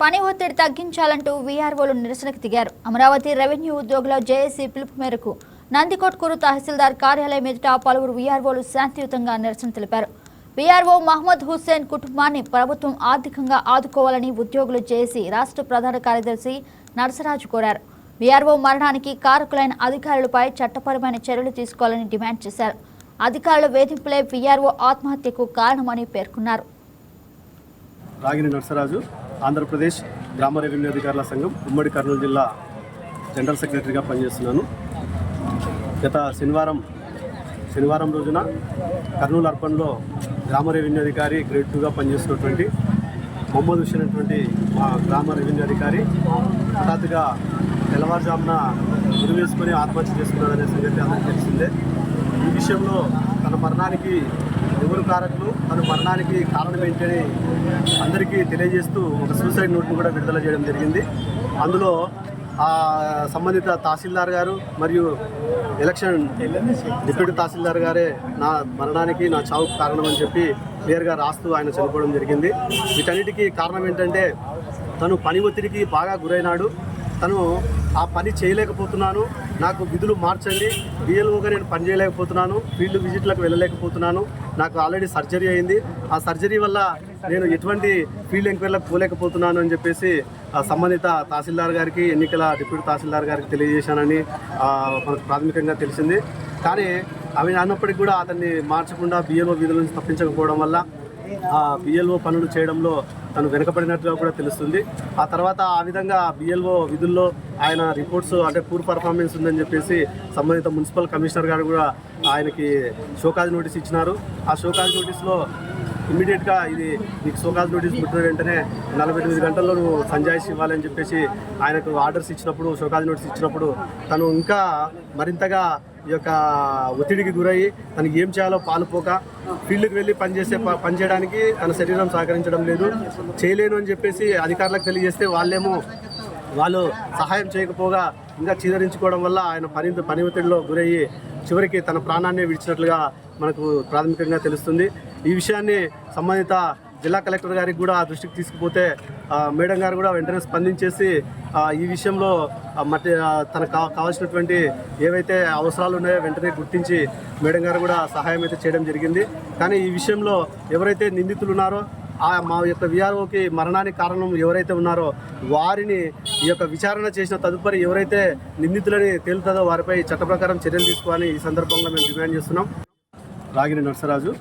పని ఒత్తిడి తగ్గించాలంటూ వీఆర్ఓలు నిరసనకు దిగారు. అమరావతి రెవెన్యూ ఉద్యోగుల జేఏసీ పిలుపు మేరకు నందికొట్కూరు తహసీల్దార్ కార్యాలయం ఎదుట పలువురు వీఆర్ఓలు శాంతియుతంగా నిరసన తెలిపారు. వీఆర్ఓ మహమ్మద్ హుస్సేన్ కుటుంబాన్ని ప్రభుత్వం ఆర్థికంగా ఆదుకోవాలని ఉద్యోగులు జేఏసీ రాష్ట్ర ప్రధాన కార్యదర్శి నరసరాజు కోరారు. వీఆర్ఓ మరణానికి కారకులైన అధికారులపై చట్టపరమైన చర్యలు తీసుకోవాలని డిమాండ్ చేశారు. అధికారుల వేధింపులే వీఆర్ఓ ఆత్మహత్యకు కారణమని పేర్కొన్నారు. రాగిని నరసరాజు, ఆంధ్రప్రదేశ్ గ్రామ రెవెన్యూ అధికారుల సంఘం ఉమ్మడి కర్నూలు జిల్లా జనరల్ సెక్రటరీగా పనిచేస్తున్నాను. గత శనివారం రోజున కర్నూలు అర్బన్లో గ్రామ రెవెన్యూ అధికారి గ్రేడ్ 2గా పనిచేస్తున్నటువంటి మహమ్మద్ హుస్సేన్ అటువంటి మా గ్రామ రెవెన్యూ అధికారి హఠాత్తుగా తెల్లవారుజామున ఉరివేసుకొని ఆత్మహత్య చేసుకున్నాడనే సంగతి అందరికీ తెలిసిందే. ఈ విషయంలో తన మరణానికి ఎవరు కారకులు, తన మరణానికి కారణం ఏంటని అందరికీ తెలియజేస్తూ ఒక సూసైడ్ నోట్ను కూడా విడుదల చేయడం జరిగింది. అందులో సంబంధిత తహసీల్దార్ గారు మరియు ఎలక్షన్ డిప్యూటీ తహసీల్దార్ గారే నా మరణానికి, నా చావుకు కారణం అని చెప్పి క్లియర్గా రాస్తూ ఆయన చనిపోవడం జరిగింది. వీటన్నిటికీ కారణం ఏంటంటే తను పని ఒత్తిడికి బాగా గురైనాడు. తను ఆ పని చేయలేకపోతున్నాను, నాకు విధులు మార్చండి, బిఎల్ఓగా నేను పని చేయలేకపోతున్నాను, ఫీల్డ్ విజిట్లకు వెళ్ళలేకపోతున్నాను, నాకు ఆల్రెడీ సర్జరీ అయింది, ఆ సర్జరీ వల్ల నేను ఎటువంటి ఫీల్డ్ ఎంక్వైరీలకు పోలేకపోతున్నాను అని చెప్పేసి సంబంధిత తహసీల్దార్ గారికి, ఎన్నికల డిప్యూటీ తహసీల్దార్ గారికి తెలియజేశానని మనకు ప్రాథమికంగా తెలిసింది. కానీ అవి అన్నప్పటికీ కూడా అతన్ని మార్చకుండా బిఎల్ఓ విధుల నుంచి తప్పించకపోవడం వల్ల ఆ బిఎల్ఓ పనులు చేయడంలో తను వెనుకబడినట్టుగా కూడా తెలుస్తుంది. ఆ తర్వాత ఆ విధంగా బిఎల్ఓ విధుల్లో ఆయన రిపోర్ట్స్ అంటే పూర్ పర్ఫార్మెన్స్ ఉందని చెప్పేసి సంబంధిత మున్సిపల్ కమిషనర్ గారు కూడా ఆయనకి షోకాజ్ నోటీస్ ఇచ్చినారు. ఆ షోకాజ్ నోటీస్లో ఇమ్మీడియట్గా ఇది నీకు షోకాజ్ నోటీస్ పుట్టిన వెంటనే 48 గంటల్లో నువ్వు సంజాయిషి ఇవ్వాలని చెప్పేసి ఆయనకు ఆర్డర్స్ ఇచ్చినప్పుడు, షోకాజ్ నోటీస్ ఇచ్చినప్పుడు తను ఇంకా మరింతగా ఈ యొక్క ఒత్తిడికి గురయ్యి తనకి ఏం చేయాలో పాలుపోక ఫీల్డ్కి వెళ్ళి పనిచేయడానికి తన శరీరం సహకరించడం లేదు, చేయలేను అని చెప్పేసి అధికారులకు తెలియజేస్తే వాళ్ళు సహాయం చేయకపోగా ఇంకా చీదరించుకోవడం వల్ల ఆయన పని ఒత్తిడిలో గురయ్యి చివరికి తన ప్రాణాన్ని విడిచినట్లుగా మనకు ప్రాథమికంగా తెలుస్తుంది. ఈ విషయాన్ని సంబంధిత జిల్లా కలెక్టర్ గారికి కూడా దృష్టికి తీసుకుపోతే మేడం గారు కూడా వెంటనే స్పందించేసి ఈ విషయంలో తనకు కావాల్సినటువంటి ఏవైతే అవసరాలు ఉన్నాయో వెంటనే గుర్తించి మేడం గారు కూడా సహాయం అయితే చేయడం జరిగింది. కానీ ఈ విషయంలో ఎవరైతే నిందితులు ఉన్నారో మా యొక్క వీఆర్ఓకి మరణానికి కారణం ఎవరైతే ఉన్నారో వారిని ఈ యొక్క విచారణ చేసిన తదుపరి ఎవరైతే నిందితులని తేలుతుందో వారిపై చట్ట ప్రకారం చర్యలు తీసుకోవాలని ఈ సందర్భంగా మేము డిమాండ్ చేస్తున్నాం. రాగిని నరసరాజు.